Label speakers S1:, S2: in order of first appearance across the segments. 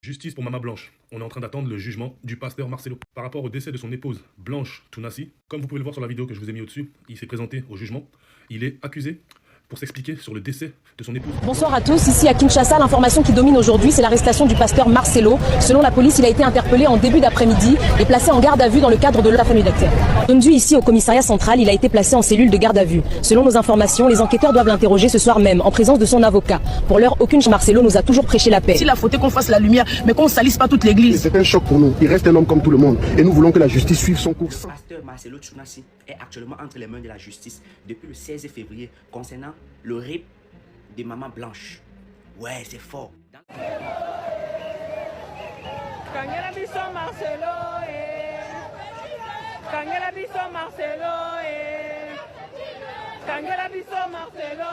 S1: Justice pour Mama Blanche. On est en train d'attendre le jugement du pasteur Marcelo. Par rapport au décès de son épouse Blanche Tounassi, comme vous pouvez le voir sur la vidéo que je vous ai mis au-dessus, il s'est présenté au jugement. Il est accusé pour s'expliquer sur le décès de son épouse.
S2: Bonsoir à tous, ici à Kinshasa, l'information qui domine aujourd'hui, c'est l'arrestation du pasteur Marcelo. Selon la police, il a été interpellé en début d'après-midi et placé en garde à vue dans le cadre de la famille d'acteurs. Rendu ici au commissariat central, il a été placé en cellule de garde à vue. Selon nos informations, les enquêteurs doivent l'interroger ce soir même, en présence de son avocat. Pour l'heure, aucune Marcelo nous a toujours prêché la paix.
S3: Il a faudrait qu'on fasse la lumière, mais qu'on ne salisse pas toute l'église.
S4: C'est un choc pour nous. Il reste un homme comme tout le monde. Et nous voulons que la justice suive son cours.
S5: Le pasteur Marcelo Tounassi est actuellement entre les mains de la justice depuis le 16 février concernant le rape de Maman Blanche. Ouais, c'est fort.
S6: Kangela biso Marcelo Kangela biso Marcelo Kangela biso Marcelo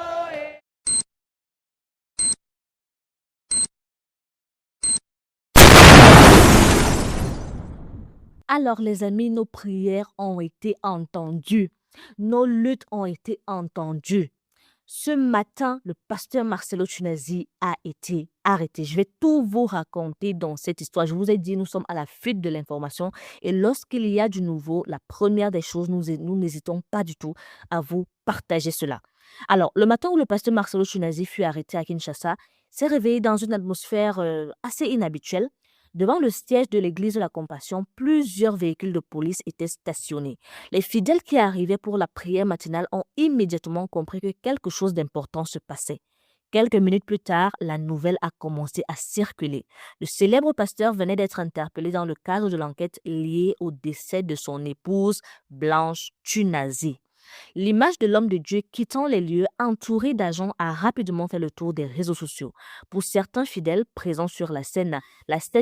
S7: Alors les amis, nos prières ont été entendues. Nos luttes ont été entendues. Ce matin, le pasteur Marcelo Tounassi a été arrêté. Je vais tout vous raconter dans cette histoire. Je vous ai dit, nous sommes à la fuite de l'information. Et lorsqu'il y a du nouveau, la première des choses, nous n'hésitons pas du tout à vous partager cela. Alors, le matin où le pasteur Marcelo Tounassi fut arrêté à Kinshasa, s'est réveillé dans une atmosphère assez inhabituelle. Devant le siège de l'église de la Compassion, plusieurs véhicules de police étaient stationnés. Les fidèles qui arrivaient pour la prière matinale ont immédiatement compris que quelque chose d'important se passait. Quelques minutes plus tard, la nouvelle a commencé à circuler. Le célèbre pasteur venait d'être interpellé dans le cadre de l'enquête liée au décès de son épouse Blanche Tounassi. L'image de l'homme de Dieu quittant les lieux entouré d'agents a rapidement fait le tour des réseaux sociaux. Pour certains fidèles présents sur la scène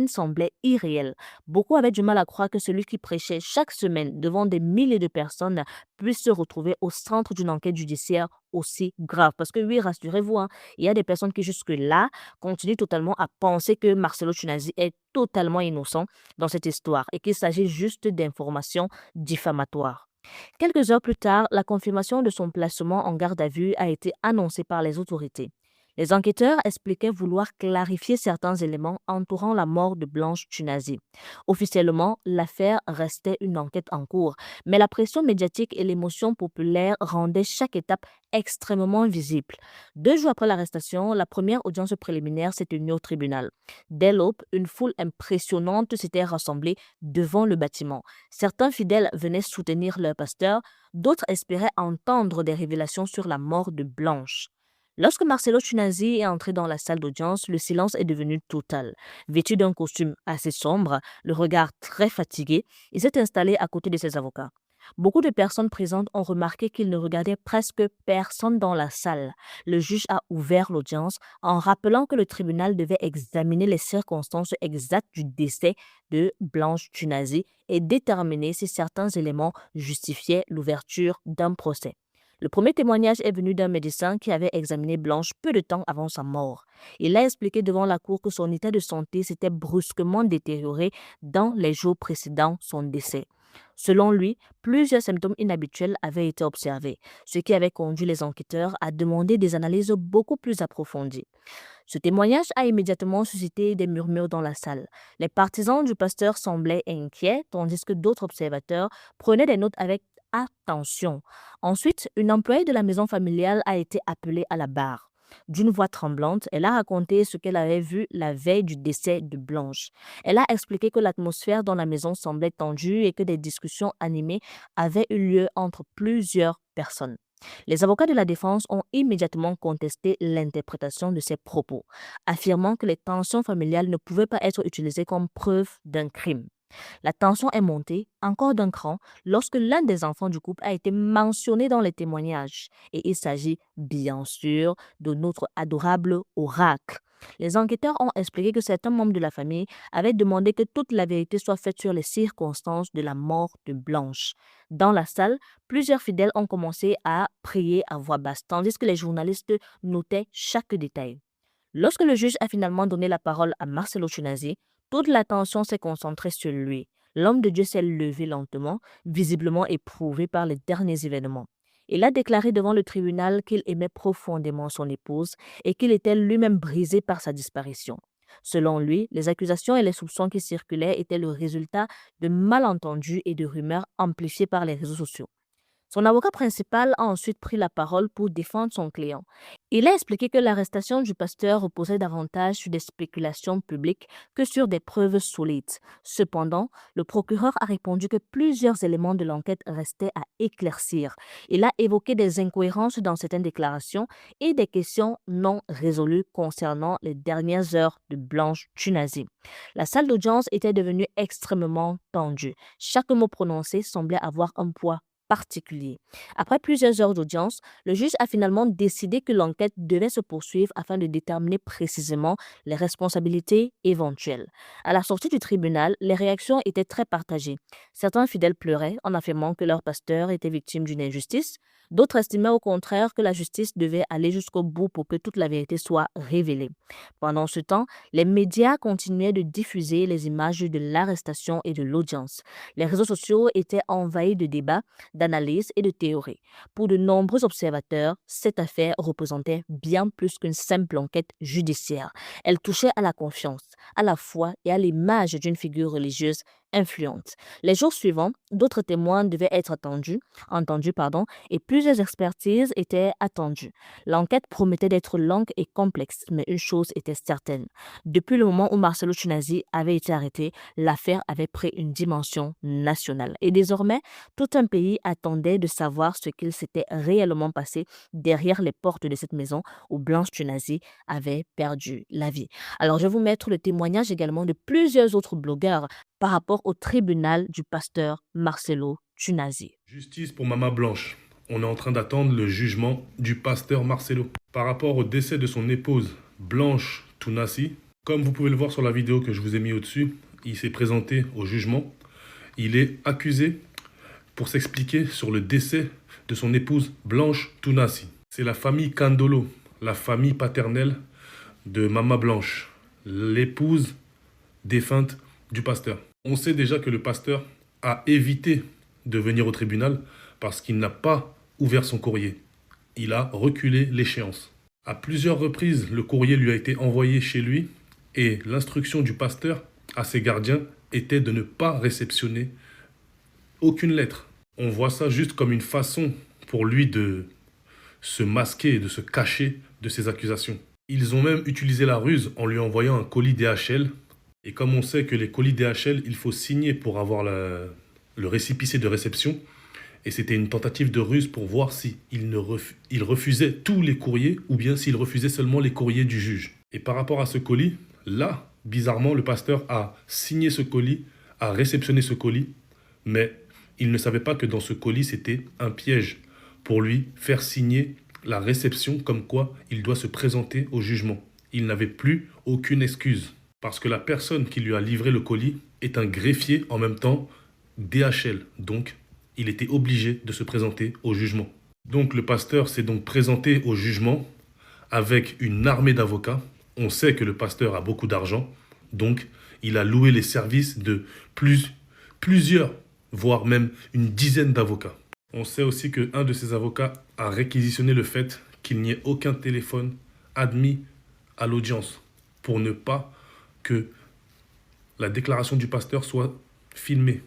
S7: semblait irréelle. Beaucoup avaient du mal à croire que celui qui prêchait chaque semaine devant des milliers de personnes puisse se retrouver au centre d'une enquête judiciaire aussi grave. Parce que oui, rassurez-vous, il y a des personnes qui jusque-là continuent totalement à penser que Marcelo Tounassi est totalement innocent dans cette histoire et qu'il s'agit juste d'informations diffamatoires. Quelques heures plus tard, la confirmation de son placement en garde à vue a été annoncée par les autorités. Les enquêteurs expliquaient vouloir clarifier certains éléments entourant la mort de Blanche Tounassi. Officiellement, l'affaire restait une enquête en cours, mais la pression médiatique et l'émotion populaire rendaient chaque étape extrêmement visible. 2 jours après l'arrestation, la première audience préliminaire s'est tenue au tribunal. Dès l'aube, une foule impressionnante s'était rassemblée devant le bâtiment. Certains fidèles venaient soutenir leur pasteur, d'autres espéraient entendre des révélations sur la mort de Blanche. Lorsque Marcelo Tounassi est entré dans la salle d'audience, le silence est devenu total. Vêtu d'un costume assez sombre, le regard très fatigué, il s'est installé à côté de ses avocats. Beaucoup de personnes présentes ont remarqué qu'il ne regardait presque personne dans la salle. Le juge a ouvert l'audience en rappelant que le tribunal devait examiner les circonstances exactes du décès de Blanche Tounassi et déterminer si certains éléments justifiaient l'ouverture d'un procès. Le premier témoignage est venu d'un médecin qui avait examiné Blanche peu de temps avant sa mort. Il a expliqué devant la cour que son état de santé s'était brusquement détérioré dans les jours précédant son décès. Selon lui, plusieurs symptômes inhabituels avaient été observés, ce qui avait conduit les enquêteurs à demander des analyses beaucoup plus approfondies. Ce témoignage a immédiatement suscité des murmures dans la salle. Les partisans du pasteur semblaient inquiets, tandis que d'autres observateurs prenaient des notes avec attention. Ensuite, une employée de la maison familiale a été appelée à la barre. D'une voix tremblante, elle a raconté ce qu'elle avait vu la veille du décès de Blanche. Elle a expliqué que l'atmosphère dans la maison semblait tendue et que des discussions animées avaient eu lieu entre plusieurs personnes. Les avocats de la défense ont immédiatement contesté l'interprétation de ces propos, affirmant que les tensions familiales ne pouvaient pas être utilisées comme preuve d'un crime. La tension est montée encore d'un cran lorsque l'un des enfants du couple a été mentionné dans les témoignages. Et il s'agit bien sûr de notre adorable oracle. Les enquêteurs ont expliqué que certains membres de la famille avaient demandé que toute la vérité soit faite sur les circonstances de la mort de Blanche. Dans la salle, plusieurs fidèles ont commencé à prier à voix basse, tandis que les journalistes notaient chaque détail. Lorsque le juge a finalement donné la parole à Marcelo Tounassi, toute l'attention s'est concentrée sur lui. L'homme de Dieu s'est levé lentement, visiblement éprouvé par les derniers événements. Il a déclaré devant le tribunal qu'il aimait profondément son épouse et qu'il était lui-même brisé par sa disparition. Selon lui, les accusations et les soupçons qui circulaient étaient le résultat de malentendus et de rumeurs amplifiées par les réseaux sociaux. Son avocat principal a ensuite pris la parole pour défendre son client. Il a expliqué que l'arrestation du pasteur reposait davantage sur des spéculations publiques que sur des preuves solides. Cependant, le procureur a répondu que plusieurs éléments de l'enquête restaient à éclaircir. Il a évoqué des incohérences dans certaines déclarations et des questions non résolues concernant les dernières heures de Blanche Tunazi. La salle d'audience était devenue extrêmement tendue. Chaque mot prononcé semblait avoir un poids particulier. Après plusieurs heures d'audience, le juge a finalement décidé que l'enquête devait se poursuivre afin de déterminer précisément les responsabilités éventuelles. À la sortie du tribunal, les réactions étaient très partagées. Certains fidèles pleuraient en affirmant que leur pasteur était victime d'une injustice. D'autres estimaient au contraire que la justice devait aller jusqu'au bout pour que toute la vérité soit révélée. Pendant ce temps, les médias continuaient de diffuser les images de l'arrestation et de l'audience. Les réseaux sociaux étaient envahis de débats, d'analyses et de théories. Pour de nombreux observateurs, cette affaire représentait bien plus qu'une simple enquête judiciaire. Elle touchait à la confiance, à la foi et à l'image d'une figure religieuse influente. Les jours suivants, d'autres témoins devaient être entendus, et plusieurs expertises étaient attendues. L'enquête promettait d'être longue et complexe, mais une chose était certaine. Depuis le moment où Marcelo Tunazi avait été arrêté, l'affaire avait pris une dimension nationale. Et désormais, tout un pays attendait de savoir ce qu'il s'était réellement passé derrière les portes de cette maison où Blanche Tunazi avait perdu la vie. Alors, je vais vous mettre le témoignage également de plusieurs autres blogueurs par rapport au tribunal du pasteur Marcelo Tunazi.
S1: Justice pour Maman Blanche. On est en train d'attendre le jugement du pasteur Marcelo. Par rapport au décès de son épouse Blanche Tunazi, comme vous pouvez le voir sur la vidéo que je vous ai mis au-dessus, il s'est présenté au jugement. Il est accusé pour s'expliquer sur le décès de son épouse Blanche Tunazi. C'est la famille Kandolo, la famille paternelle de Maman Blanche, l'épouse défunte du pasteur. On sait déjà que le pasteur a évité de venir au tribunal parce qu'il n'a pas ouvert son courrier. Il a reculé l'échéance. À plusieurs reprises, le courrier lui a été envoyé chez lui et l'instruction du pasteur à ses gardiens était de ne pas réceptionner aucune lettre. On voit ça juste comme une façon pour lui de se masquer et de se cacher de ses accusations. Ils ont même utilisé la ruse en lui envoyant un colis DHL. Et comme on sait que les colis DHL, il faut signer pour avoir le récépissé de réception. Et c'était une tentative de ruse pour voir si il refusait tous les courriers ou bien s'il refusait seulement les courriers du juge. Et par rapport à ce colis, là, bizarrement, le pasteur a signé ce colis, a réceptionné ce colis, mais il ne savait pas que dans ce colis, c'était un piège pour lui faire signer la réception comme quoi il doit se présenter au jugement. Il n'avait plus aucune excuse parce que la personne qui lui a livré le colis est un greffier en même temps DHL. Donc, il était obligé de se présenter au jugement. Donc, le pasteur s'est donc présenté au jugement avec une armée d'avocats. On sait que le pasteur a beaucoup d'argent. Donc, il a loué les services de plusieurs, voire même une dizaine d'avocats. On sait aussi qu'un de ces avocats a réquisitionné le fait qu'il n'y ait aucun téléphone admis à l'audience pour ne pas que la déclaration du pasteur soit filmée.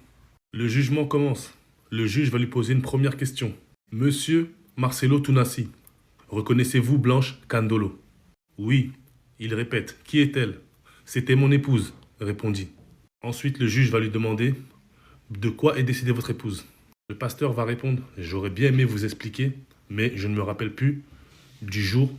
S1: Le jugement commence. Le juge va lui poser une première question. Monsieur Marcelo Tunazi, reconnaissez-vous Blanche Kandolo? Oui, il répète. Qui est-elle? C'était mon épouse, répondit. Ensuite, le juge va lui demander de quoi est décédée votre épouse. Le pasteur va répondre, j'aurais bien aimé vous expliquer, mais je ne me rappelle plus du jour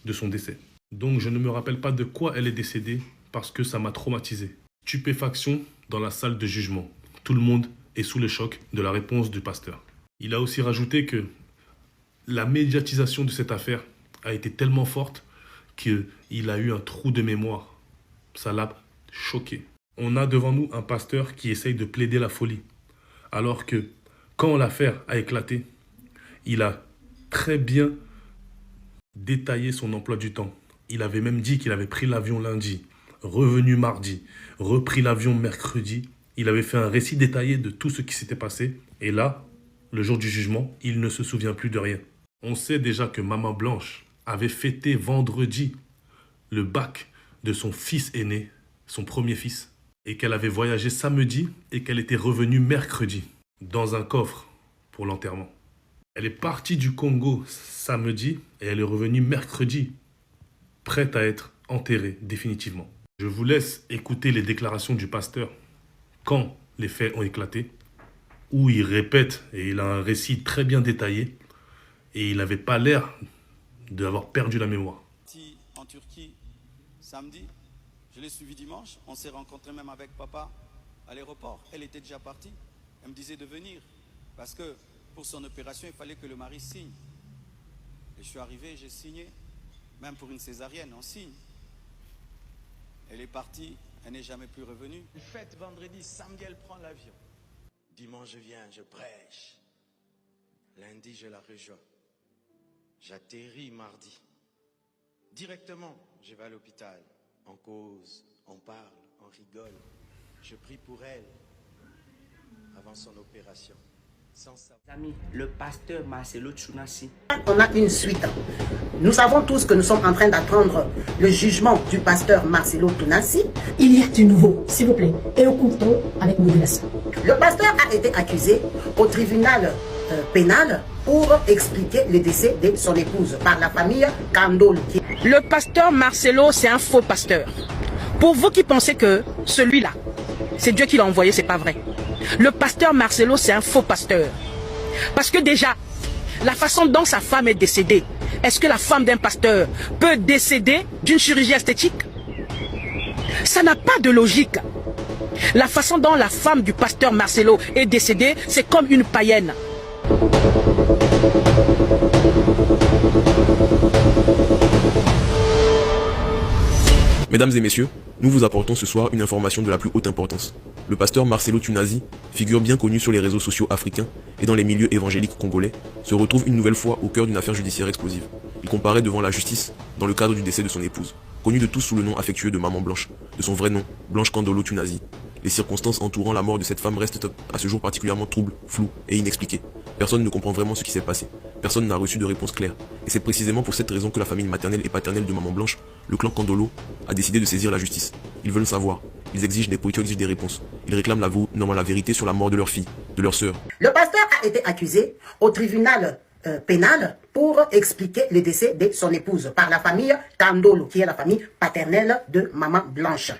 S1: de son décès. Donc je ne me rappelle pas de quoi elle est décédée parce que ça m'a traumatisé. Stupéfaction dans la salle de jugement. Tout le monde est sous le choc de la réponse du pasteur. Il a aussi rajouté que la médiatisation de cette affaire a été tellement forte qu'il a eu un trou de mémoire. Ça l'a choqué. On a devant nous un pasteur qui essaye de plaider la folie. Alors que quand l'affaire a éclaté, il a très bien détaillé son emploi du temps. Il avait même dit qu'il avait pris l'avion lundi, revenu mardi, repris l'avion mercredi. Il avait fait un récit détaillé de tout ce qui s'était passé. Et là, le jour du jugement, il ne se souvient plus de rien. On sait déjà que Maman Blanche avait fêté vendredi le bac de son fils aîné, son premier fils, et qu'elle avait voyagé samedi et qu'elle était revenue mercredi dans un coffre pour l'enterrement. Elle est partie du Congo samedi et elle est revenue mercredi, prête à être enterrée définitivement. Je vous laisse écouter les déclarations du pasteur quand les faits ont éclaté, où il répète, et il a un récit très bien détaillé, et il n'avait pas l'air d'avoir perdu la mémoire.
S8: En Turquie, samedi, je l'ai suivi dimanche, on s'est rencontré même avec papa à l'aéroport. Elle était déjà partie, elle me disait de venir, parce que pour son opération, il fallait que le mari signe. Et je suis arrivé, j'ai signé, même pour une césarienne, on signe. Elle est partie, elle n'est jamais plus revenue. Fête vendredi, samedi, elle prend l'avion. Dimanche, je viens, je prêche. Lundi, je la rejoins. J'atterris mardi. Directement, je vais à l'hôpital. On cause, on parle, on rigole. Je prie pour elle avant son opération.
S5: Amis, le pasteur Marcelo Tchounassi.
S3: On a une suite. Nous savons tous que nous sommes en train d'attendre le jugement du pasteur Marcelo Tchounassi.
S2: Il y a du nouveau, s'il vous plaît, et écoutons avec modération.
S3: Le pasteur a été accusé au tribunal pénal pour expliquer le décès de son épouse par la famille Kandolo. Le pasteur Marcelo, c'est un faux pasteur. Pour vous qui pensez que celui-là, c'est Dieu qui l'a envoyé, c'est pas vrai. Le pasteur Marcelo, c'est un faux pasteur. Parce que déjà, la façon dont sa femme est décédée, est-ce que la femme d'un pasteur peut décéder d'une chirurgie esthétique? Ça n'a pas de logique. La façon dont la femme du pasteur Marcelo est décédée, c'est comme une païenne.
S9: Mesdames et messieurs, nous vous apportons ce soir une information de la plus haute importance. Le pasteur Marcelo Tchounassi, figure bien connue sur les réseaux sociaux africains et dans les milieux évangéliques congolais, se retrouve une nouvelle fois au cœur d'une affaire judiciaire explosive. Il comparaît devant la justice dans le cadre du décès de son épouse, connue de tous sous le nom affectueux de Maman Blanche, de son vrai nom, Blanche Kandolo Tchounassi. Les circonstances entourant la mort de cette femme restent à ce jour particulièrement troubles, floues et inexpliquées. Personne ne comprend vraiment ce qui s'est passé. Personne n'a reçu de réponse claire. Et c'est précisément pour cette raison que la famille maternelle et paternelle de Maman Blanche, le clan Kandolo, a décidé de saisir la justice. Ils veulent savoir. Ils exigent des pourritures, exigent des réponses. Ils réclament la vérité sur la mort de leur fille, de leur sœur.
S3: Le pasteur a été accusé au tribunal pénal pour expliquer le décès de son épouse par la famille Kandolo, qui est la famille paternelle de Maman Blanche.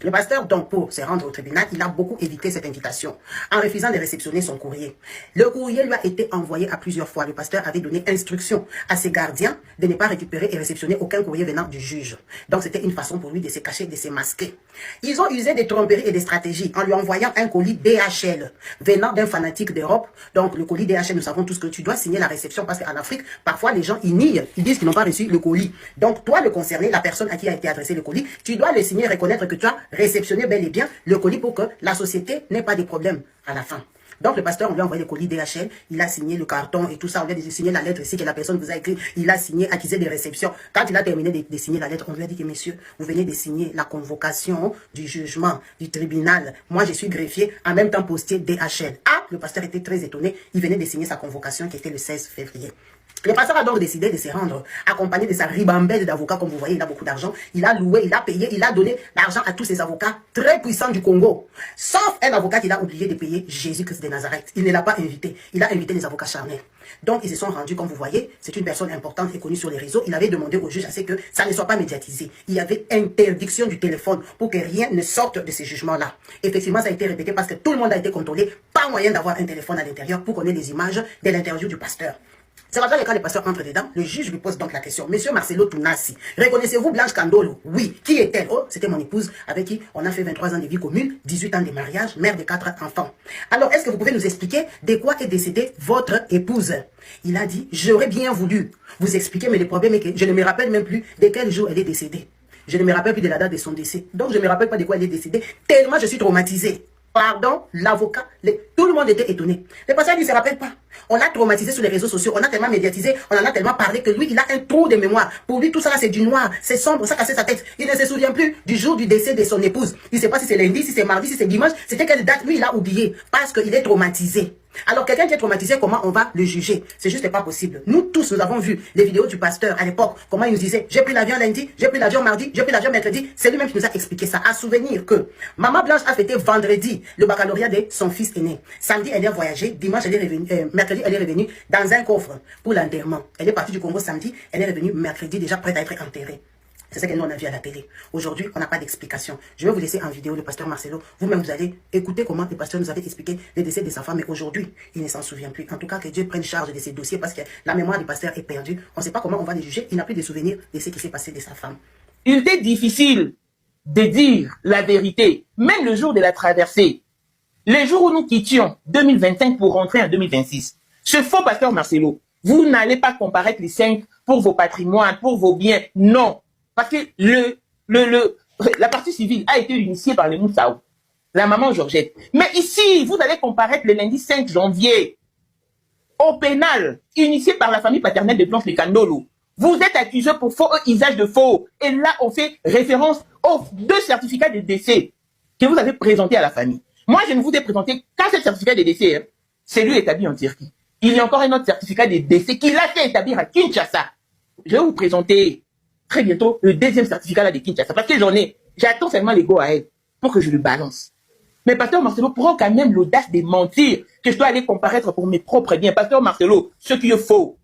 S3: Le pasteur, donc, pour se rendre au tribunal, il a beaucoup évité cette invitation en refusant de réceptionner son courrier. Le courrier lui a été envoyé à plusieurs fois. Le pasteur avait donné instruction à ses gardiens de ne pas récupérer et réceptionner aucun courrier venant du juge. Donc, c'était une façon pour lui de se cacher, de se masquer. Ils ont usé des tromperies et des stratégies en lui envoyant un colis DHL venant d'un fanatique d'Europe. Donc, le colis DHL, nous savons tous que tu dois signer la réception parce qu'en Afrique, parfois, les gens, ils nient. Ils disent qu'ils n'ont pas reçu le colis. Donc, toi, le concerné, la personne à qui a été adressé le colis, tu dois le signer, reconnaître que tu as réceptionner bel et bien le colis pour que la société n'ait pas de problème à la fin. Donc le pasteur, on lui a envoyé le colis DHL, il a signé le carton et tout ça, on lui a signé la lettre ici que la personne vous a écrit, il a signé accusé de réception. Quand il a terminé de signer la lettre, on lui a dit que messieurs, vous venez de signer la convocation du jugement du tribunal. Moi je suis greffier, en même temps postier DHL. Ah, le pasteur était très étonné, il venait de signer sa convocation qui était le 16 février. Le pasteur a donc décidé de se rendre, accompagné de sa ribambelle d'avocats, comme vous voyez, il a beaucoup d'argent. Il a loué, il a payé, il a donné l'argent à tous ses avocats très puissants du Congo. Sauf un avocat qu'il a oublié de payer, Jésus-Christ de Nazareth. Il ne l'a pas invité. Il a invité les avocats charnels. Donc, ils se sont rendus, comme vous voyez, c'est une personne importante et connue sur les réseaux. Il avait demandé au juge à ce que ça ne soit pas médiatisé. Il y avait interdiction du téléphone pour que rien ne sorte de ces jugements-là. Effectivement, ça a été répété parce que tout le monde a été contrôlé. Pas moyen d'avoir un téléphone à l'intérieur pour connaître les images de l'interview du pasteur. C'est pour ça que quand le pasteur entre dedans, le juge lui pose donc la question. Monsieur Marcelo Tchounassi, reconnaissez-vous Blanche Kandolo? Oui. Qui est-elle? Oh, c'était mon épouse avec qui on a fait 23 ans de vie commune, 18 ans de mariage, mère de 4 enfants. Alors, est-ce que vous pouvez nous expliquer de quoi est décédée votre épouse? Il a dit, j'aurais bien voulu vous expliquer, mais le problème est que je ne me rappelle même plus de quel jour elle est décédée. Je ne me rappelle plus de la date de son décès. Donc, je ne me rappelle pas de quoi elle est décédée, tellement je suis traumatisé. Pardon, l'avocat, tout le monde était étonné. Le pasteur ne se rappelle pas. On l'a traumatisé sur les réseaux sociaux, on a tellement médiatisé, on en a tellement parlé que lui, il a un trou de mémoire. Pour lui, tout ça là, c'est du noir, c'est sombre, ça casse sa tête. Il ne se souvient plus du jour du décès de son épouse. Il ne sait pas si c'est lundi, si c'est mardi, si c'est dimanche. C'était quelle date, lui, il a oublié parce qu'il est traumatisé. Alors, quelqu'un qui est traumatisé, comment on va le juger? C'est juste pas possible. Nous tous, nous avons vu les vidéos du pasteur à l'époque, comment il nous disait, j'ai pris l'avion lundi, j'ai pris l'avion mardi, j'ai pris l'avion mercredi. C'est lui-même qui nous a expliqué ça. À souvenir que Maman Blanche a fêté vendredi le baccalauréat de son fils aîné. Samedi, elle est voyagée. Dimanche, elle est revenue, mercredi, elle est revenue dans un coffre pour l'enterrement. Elle est partie du Congo samedi, elle est revenue mercredi, déjà prête à être enterrée. C'est ce que nous on a vu à la télé. Aujourd'hui, on n'a pas d'explication. Je vais vous laisser en vidéo le pasteur Marcelo. Vous-même, vous allez écouter comment le pasteur nous avait expliqué le décès de sa femme. Mais aujourd'hui, il ne s'en souvient plus. En tout cas, que Dieu prenne charge de ces dossiers parce que la mémoire du pasteur est perdue. On ne sait pas comment on va les juger. Il n'a plus de souvenirs de ce qui s'est passé de sa femme.
S10: Il était difficile de dire la vérité, même le jour de la traversée. Les jours où nous quittions 2025 pour rentrer en 2026. Ce faux pasteur Marcelo, vous n'allez pas comparaître les 5 pour vos patrimoines, pour vos biens. Non. Parce que la partie civile a été initiée par les Moussaou, la maman Georgette. Mais ici, vous allez comparaître le lundi 5 janvier au pénal, initié par la famille paternelle de Blanche Lekandolo. Vous êtes accusé pour faux usage de faux. Et là, on fait référence aux 2 certificats de décès que vous avez présentés à la famille. Moi, je ne vous ai présenté qu'un seul certificat de décès. Hein. C'est lui établi en Turquie. Il y a encore un autre certificat de décès qu'il a fait établir à Kinshasa. Je vais vous présenter très bientôt le 2e certificat là de Kinshasa. Parce que j'attends seulement l'ego à elle pour que je le balance. Mais pasteur Marcelo prend quand même l'audace de mentir que je dois aller comparaître pour mes propres biens. Pasteur Marcelo, ce qui est faux.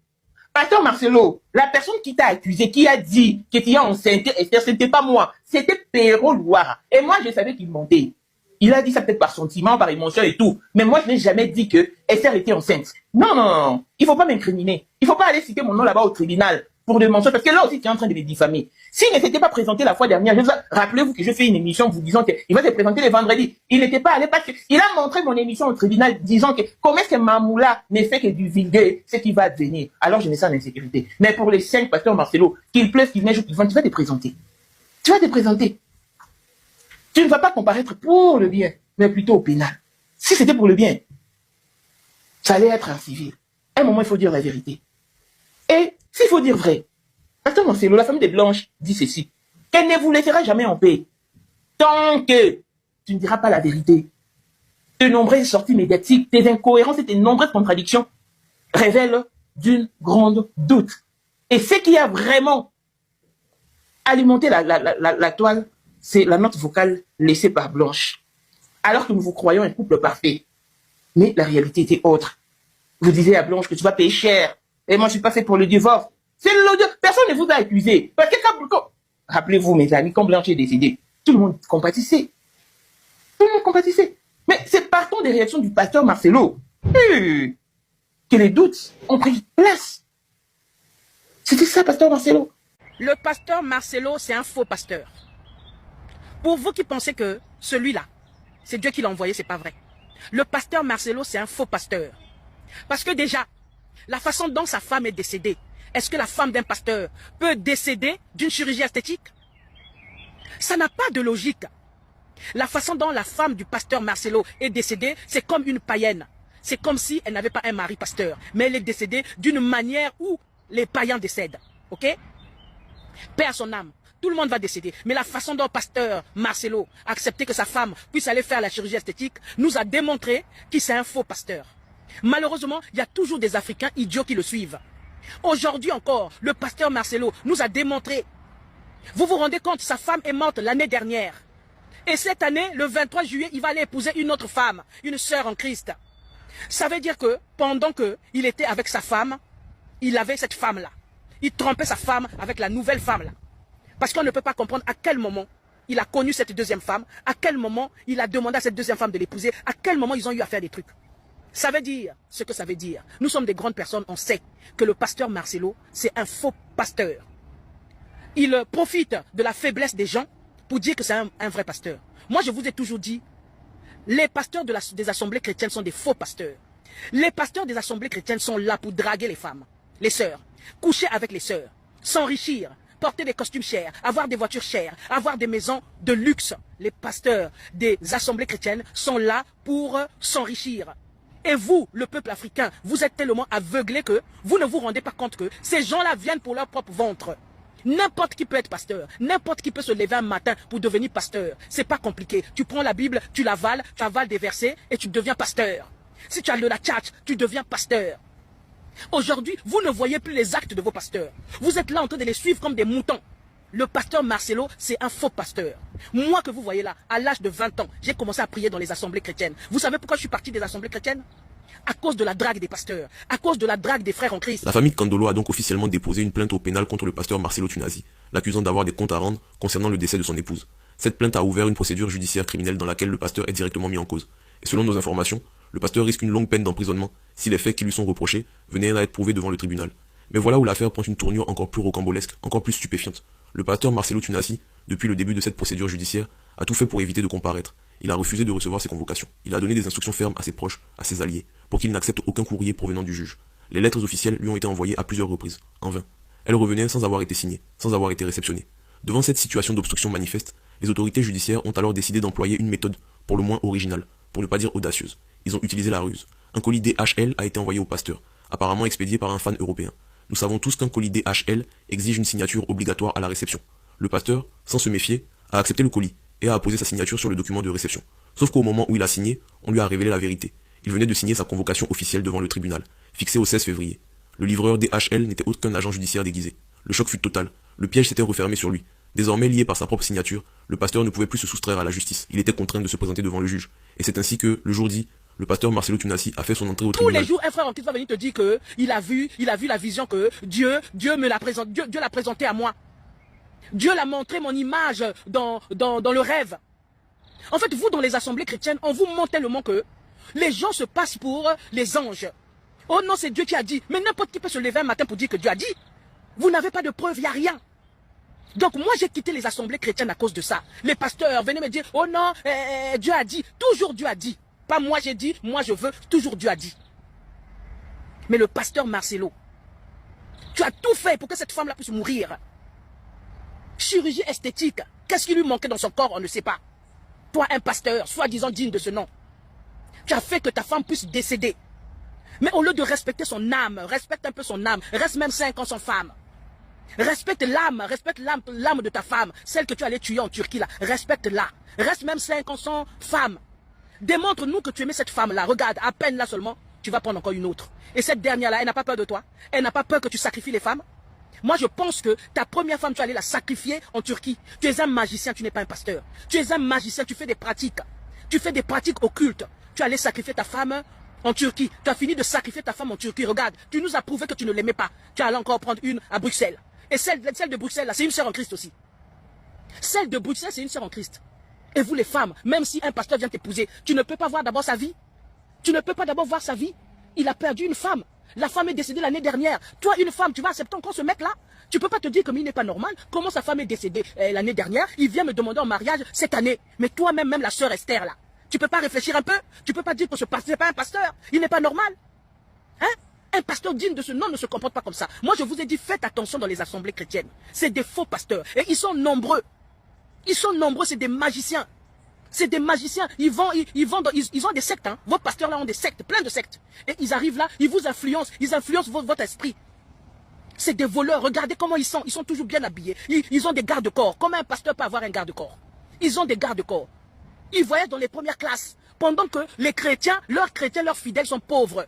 S10: Pasteur Marcelo, la personne qui t'a accusé, qui a dit que tu as enceinte Esther, ce n'était pas moi, c'était Perrault Loire. Et moi, je savais qu'il mentait. Il a dit ça peut-être par sentiment, par émotion et tout. Mais moi, je n'ai jamais dit que Esther était enceinte. Non, non, non. Il ne faut pas m'incriminer. Il ne faut pas aller citer mon nom là-bas au tribunal pour des mensonges. Parce que là aussi, tu es en train de les diffamer. S'il ne s'était pas présenté la fois dernière, rappelez-vous que je fais une émission vous disant qu'il va se présenter le vendredi. Il n'était pas allé parce qu'il a montré mon émission au tribunal disant que comment est-ce que Mamoula ne fait que du vulgaire, ce qui va advenir. Alors je me sens en insécurité. Mais pour les 5 pasteurs Marcelo, qu'il pleuve, qu'il neige ou qu'il vente, tu vas te présenter. Tu vas te présenter. Tu ne vas pas comparaître pour le bien, mais plutôt au pénal. Si c'était pour le bien, ça allait être un civil. À un moment, il faut dire la vérité. Et s'il faut dire vrai, pasteur Marcelo, la famille des Blanches dit ceci, qu'elle ne vous laissera jamais en paix. Tant que tu ne diras pas la vérité. De nombreuses sorties médiatiques, tes incohérences et tes nombreuses contradictions révèlent d'une grande doute. Et ce qui a vraiment alimenté la toile, c'est la note vocale laissée par Blanche. Alors que nous vous croyons un couple parfait. Mais la réalité était autre. Vous disiez à Blanche que tu vas payer cher. Et moi, je ne suis pas fait pour le divorce. C'est l'audio. Personne ne vous a accusé. Parce que rappelez-vous, mes amis, quand Blanche est décédée, tout le monde compatissait. Tout le monde compatissait. Mais c'est partant des réactions du pasteur Marcelo que les doutes ont pris place. C'était ça, pasteur Marcelo.
S11: Le pasteur Marcelo, c'est un faux pasteur. Pour vous qui pensez que celui-là, c'est Dieu qui l'a envoyé, c'est pas vrai. Le pasteur Marcelo, c'est un faux pasteur. Parce que déjà, la façon dont sa femme est décédée, est-ce que la femme d'un pasteur peut décéder d'une chirurgie esthétique? Ça n'a pas de logique. La façon dont la femme du pasteur Marcelo est décédée, c'est comme une païenne. C'est comme si elle n'avait pas un mari pasteur. Mais elle est décédée d'une manière où les païens décèdent. Ok? Paix à son âme. Tout le monde va décéder. Mais la façon dont pasteur Marcelo a accepté que sa femme puisse aller faire la chirurgie esthétique nous a démontré qu'il c'est un faux pasteur. Malheureusement, il y a toujours des Africains idiots qui le suivent. Aujourd'hui encore, le pasteur Marcelo nous a démontré. Vous vous rendez compte, sa femme est morte l'année dernière. Et cette année, le 23 juillet, il va aller épouser une autre femme, une sœur en Christ. Ça veut dire que pendant qu'il était avec sa femme, il avait cette femme-là. Il trompait sa femme avec la nouvelle femme-là. Parce qu'on ne peut pas comprendre à quel moment il a connu cette deuxième femme, à quel moment il a demandé à cette deuxième femme de l'épouser, à quel moment ils ont eu à faire des trucs. Ça veut dire ce que ça veut dire. Nous sommes des grandes personnes, on sait que le pasteur Marcelo, c'est un faux pasteur. Il profite de la faiblesse des gens pour dire que c'est un vrai pasteur. Moi, je vous ai toujours dit, les pasteurs des assemblées chrétiennes sont des faux pasteurs. Les pasteurs des assemblées chrétiennes sont là pour draguer les femmes, les sœurs, coucher avec les sœurs, s'enrichir, porter des costumes chers, avoir des voitures chères, avoir des maisons de luxe. Les pasteurs des assemblées chrétiennes sont là pour s'enrichir. Et vous, le peuple africain, vous êtes tellement aveuglés que vous ne vous rendez pas compte que ces gens-là viennent pour leur propre ventre. N'importe qui peut être pasteur. N'importe qui peut se lever un matin pour devenir pasteur. C'est pas compliqué. Tu prends la Bible, tu l'avales, tu avales des versets et tu deviens pasteur. Si tu as de la tchatch, tu deviens pasteur. Aujourd'hui, vous ne voyez plus les actes de vos pasteurs. Vous êtes là en train de les suivre comme des moutons. Le pasteur Marcelo, c'est un faux pasteur. Moi que vous voyez là, à l'âge de 20 ans, j'ai commencé à prier dans les assemblées chrétiennes. Vous savez pourquoi je suis parti des assemblées chrétiennes? À cause de la drague des pasteurs, à cause de la drague des frères en Christ.
S9: La famille Kandolo a donc officiellement déposé une plainte au pénal contre le pasteur Marcelo Tunazi, l'accusant d'avoir des comptes à rendre concernant le décès de son épouse. Cette plainte a ouvert une procédure judiciaire criminelle dans laquelle le pasteur est directement mis en cause. Et selon nos informations, le pasteur risque une longue peine d'emprisonnement si les faits qui lui sont reprochés venaient à être prouvés devant le tribunal. Mais voilà où l'affaire prend une tournure encore plus rocambolesque, encore plus stupéfiante. Le pasteur Marcelo Tunazi, depuis le début de cette procédure judiciaire, a tout fait pour éviter de comparaître. Il a refusé de recevoir ses convocations. Il a donné des instructions fermes à ses proches, à ses alliés, pour qu'il n'accepte aucun courrier provenant du juge. Les lettres officielles lui ont été envoyées à plusieurs reprises, en vain. Elles revenaient sans avoir été signées, sans avoir été réceptionnées. Devant cette situation d'obstruction manifeste, les autorités judiciaires ont alors décidé d'employer une méthode pour le moins originale, pour ne pas dire audacieuse. Ils ont utilisé la ruse. Un colis DHL a été envoyé au pasteur, apparemment expédié par un fan européen. Nous savons tous qu'un colis DHL exige une signature obligatoire à la réception. Le pasteur, sans se méfier, a accepté le colis et a apposé sa signature sur le document de réception. Sauf qu'au moment où il a signé, on lui a révélé la vérité. Il venait de signer sa convocation officielle devant le tribunal, fixée au 16 février. Le livreur DHL n'était autre qu'un agent judiciaire déguisé. Le choc fut total. Le piège s'était refermé sur lui. Désormais lié par sa propre signature, le pasteur ne pouvait plus se soustraire à la justice. Il était contraint de se présenter devant le juge. Et c'est ainsi que, le jour dit, le pasteur Marcelo Tunazi a fait son entrée au tribunal.
S11: Tous les jours, un frère en Christ va venir te dire que il a vu la vision que Dieu me l'a présenté, Dieu l'a présenté à moi. Dieu l'a montré mon image dans le rêve. En fait, vous, dans les assemblées chrétiennes, on vous montre tellement que les gens se passent pour les anges. Oh non, c'est Dieu qui a dit. Mais n'importe qui peut se lever un matin pour dire que Dieu a dit. Vous n'avez pas de preuve, il n'y a rien. Donc moi, j'ai quitté les assemblées chrétiennes à cause de ça. Les pasteurs venaient me dire, oh non, Dieu a dit. Toujours Dieu a dit. Pas moi j'ai dit, moi je veux, toujours Dieu a dit. Mais le pasteur Marcelo, tu as tout fait pour que cette femme-là puisse mourir. Chirurgie esthétique, qu'est-ce qui lui manquait dans son corps, on ne sait pas. Toi, un pasteur, soi-disant digne de ce nom, tu as fait que ta femme puisse décéder. Mais au lieu de respecter son âme, respecte un peu son âme, reste même 5 ans sans femme. Respecte l'âme de ta femme, celle que tu allais tuer en Turquie là, respecte-la. Reste même 5 ans sans femme. Démontre-nous que tu aimais cette femme-là. Regarde, à peine là seulement, tu vas prendre encore une autre. Et cette dernière-là, elle n'a pas peur de toi. Elle n'a pas peur que tu sacrifies les femmes. Moi, je pense que ta première femme, tu allais la sacrifier en Turquie. Tu es un magicien, tu n'es pas un pasteur. Tu es un magicien, tu fais des pratiques. Tu fais des pratiques occultes. Tu allais sacrifier ta femme en Turquie. Tu as fini de sacrifier ta femme en Turquie. Regarde, tu nous as prouvé que tu ne l'aimais pas. Tu allais encore prendre une à Bruxelles. Et celle de Bruxelles, là, c'est une sœur en Christ aussi. Celle de Bruxelles, c'est une sœur en Christ. Et vous les femmes, même si un pasteur vient t'épouser, tu ne peux pas voir d'abord sa vie. Tu ne peux pas d'abord voir sa vie. Il a perdu une femme. La femme est décédée l'année dernière. Toi, une femme, tu vas accepter encore ce mec-là? Tu peux pas te dire comme il n'est pas normal. Comment sa femme est décédée l'année dernière? Il vient me demander en mariage cette année. Mais toi-même, même la sœur Esther, là, tu peux pas réfléchir un peu? Tu peux pas dire que ce pasteur n'est pas un pasteur? Il n'est pas normal? Hein? Un pasteur digne de ce nom ne se comporte pas comme ça. Moi, je vous ai dit, faites attention dans les assemblées chrétiennes. C'est des faux pasteurs. Et ils sont nombreux. Ils sont nombreux, c'est des magiciens. C'est des magiciens. Ils ont des sectes. Hein. Vos pasteurs là ont des sectes, plein de sectes. Et ils arrivent là, ils vous influencent. Ils influencent votre esprit. C'est des voleurs. Regardez comment ils sont. Ils sont toujours bien habillés. Ils ont des garde-corps. Comment un pasteur peut avoir un garde-corps? Ils ont des garde-corps. Ils voyagent dans les premières classes. Pendant que les chrétiens, leurs fidèles sont pauvres.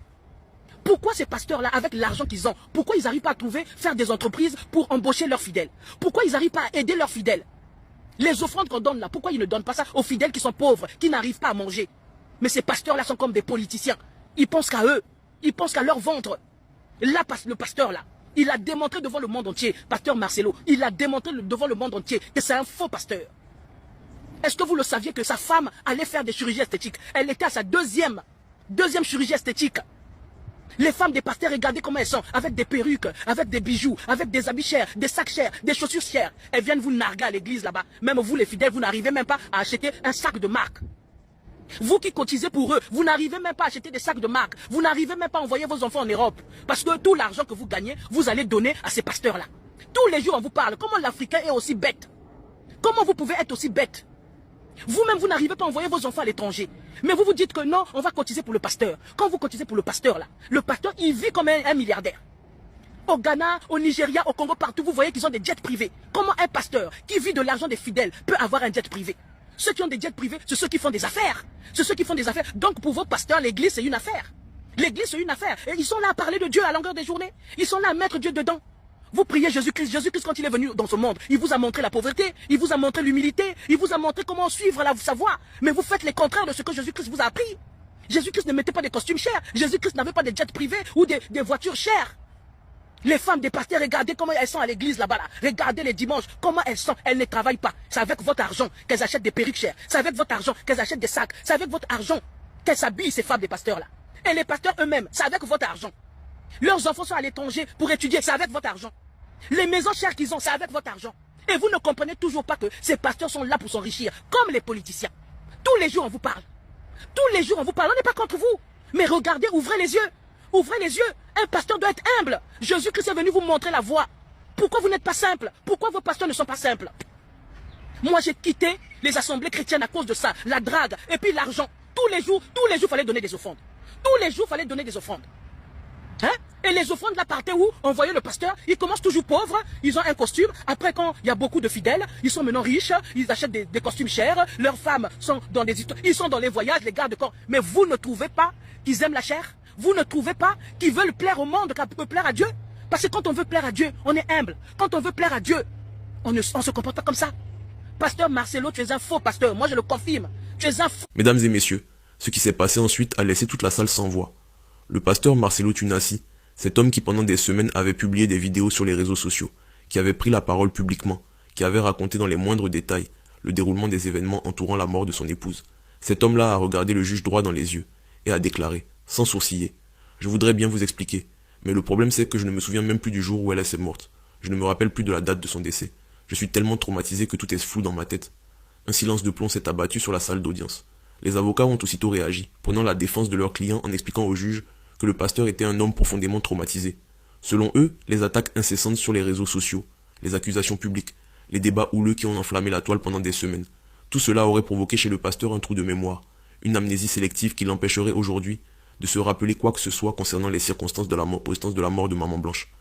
S11: Pourquoi ces pasteurs-là, avec l'argent qu'ils ont, pourquoi ils n'arrivent pas à faire des entreprises pour embaucher leurs fidèles? Pourquoi ils n'arrivent pas à aider leurs fidèles? Les offrandes qu'on donne là, pourquoi ils ne donnent pas ça aux fidèles qui sont pauvres, qui n'arrivent pas à manger? Mais ces pasteurs-là sont comme des politiciens. Ils pensent qu'à eux. Ils pensent qu'à leur ventre. Là, le pasteur là, il a démontré devant le monde entier, pasteur Marcelo, il a démontré devant le monde entier que c'est un faux pasteur. Est-ce que vous le saviez que sa femme allait faire des chirurgies esthétiques? Elle était à sa deuxième chirurgie esthétique. Les femmes des pasteurs, regardez comment elles sont, avec des perruques, avec des bijoux, avec des habits chers, des sacs chers, des chaussures chères. Elles viennent vous narguer à l'église là-bas. Même vous les fidèles, vous n'arrivez même pas à acheter un sac de marque. Vous qui cotisez pour eux, vous n'arrivez même pas à acheter des sacs de marque. Vous n'arrivez même pas à envoyer vos enfants en Europe. Parce que tout l'argent que vous gagnez, vous allez donner à ces pasteurs-là. Tous les jours, on vous parle. Comment l'Africain est aussi bête? Comment vous pouvez être aussi bête? Vous-même, vous n'arrivez pas à envoyer vos enfants à l'étranger. Mais vous vous dites que non, on va cotiser pour le pasteur. Quand vous cotisez pour le pasteur, là, le pasteur, il vit comme un milliardaire. Au Ghana, au Nigeria, au Congo, partout, vous voyez qu'ils ont des jets privés. Comment un pasteur qui vit de l'argent des fidèles peut avoir un jet privé? Ceux qui ont des jets privés, c'est ceux qui font des affaires. C'est ceux qui font des affaires. Donc pour vos pasteurs, l'église c'est une affaire. L'église c'est une affaire. Et ils sont là à parler de Dieu à longueur des journées. Ils sont là à mettre Dieu dedans. Vous priez Jésus-Christ. Jésus-Christ, quand il est venu dans ce monde, il vous a montré la pauvreté, il vous a montré l'humilité, il vous a montré comment suivre sa voie. Mais vous faites les contraires de ce que Jésus-Christ vous a appris. Jésus-Christ ne mettait pas des costumes chers. Jésus-Christ n'avait pas des jets privés ou des voitures chères. Les femmes des pasteurs, regardez comment elles sont à l'église là-bas. Là. Regardez les dimanches, comment elles sont. Elles ne travaillent pas. C'est avec votre argent qu'elles achètent des perruques chères. C'est avec votre argent qu'elles achètent des sacs. C'est avec votre argent qu'elles s'habillent, ces femmes des pasteurs là. Et les pasteurs eux-mêmes, c'est avec votre argent. Leurs enfants sont à l'étranger pour étudier, c'est avec votre argent. Les maisons chères qu'ils ont, c'est avec votre argent. Et vous ne comprenez toujours pas que ces pasteurs sont là pour s'enrichir, comme les politiciens. Tous les jours on vous parle. Tous les jours on vous parle. On n'est pas contre vous. Mais regardez, ouvrez les yeux. Ouvrez les yeux. Un pasteur doit être humble. Jésus-Christ est venu vous montrer la voie. Pourquoi vous n'êtes pas simple? Pourquoi vos pasteurs ne sont pas simples? Moi, j'ai quitté les assemblées chrétiennes à cause de ça. La drague et puis l'argent. Tous les jours, il fallait donner des offrandes. Tous les jours, il fallait donner des offrandes. Hein? Et les offrandes là partaient où? On voyait le pasteur, il commence toujours pauvre, ils ont un costume. Après, quand il y a beaucoup de fidèles, ils sont maintenant riches, ils achètent des costumes chers, leurs femmes sont dans des histoires, ils sont dans les voyages, les gardes de corps. Mais vous ne trouvez pas qu'ils aiment la chair? Vous ne trouvez pas qu'ils veulent plaire au monde, qu'ils veulent plaire à Dieu? Parce que quand on veut plaire à Dieu, on est humble. Quand on veut plaire à Dieu, on se comporte pas comme ça. Pasteur Marcelo, tu es un faux pasteur. Moi, je le confirme. Tu es un faux.
S9: Mesdames et messieurs, ce qui s'est passé ensuite a laissé toute la salle sans voix. Le pasteur Marcelo Tunasi, cet homme qui pendant des semaines avait publié des vidéos sur les réseaux sociaux, qui avait pris la parole publiquement, qui avait raconté dans les moindres détails le déroulement des événements entourant la mort de son épouse. Cet homme-là a regardé le juge droit dans les yeux et a déclaré, sans sourciller, « Je voudrais bien vous expliquer, mais le problème c'est que je ne me souviens même plus du jour où elle s'est morte. Je ne me rappelle plus de la date de son décès. Je suis tellement traumatisé que tout est flou dans ma tête. » Un silence de plomb s'est abattu sur la salle d'audience. Les avocats ont aussitôt réagi, prenant la défense de leur client en expliquant au juge que le pasteur était un homme profondément traumatisé. Selon eux, les attaques incessantes sur les réseaux sociaux, les accusations publiques, les débats houleux qui ont enflammé la toile pendant des semaines, tout cela aurait provoqué chez le pasteur un trou de mémoire, une amnésie sélective qui l'empêcherait aujourd'hui de se rappeler quoi que ce soit concernant les circonstances de la mort de Maman Blanche.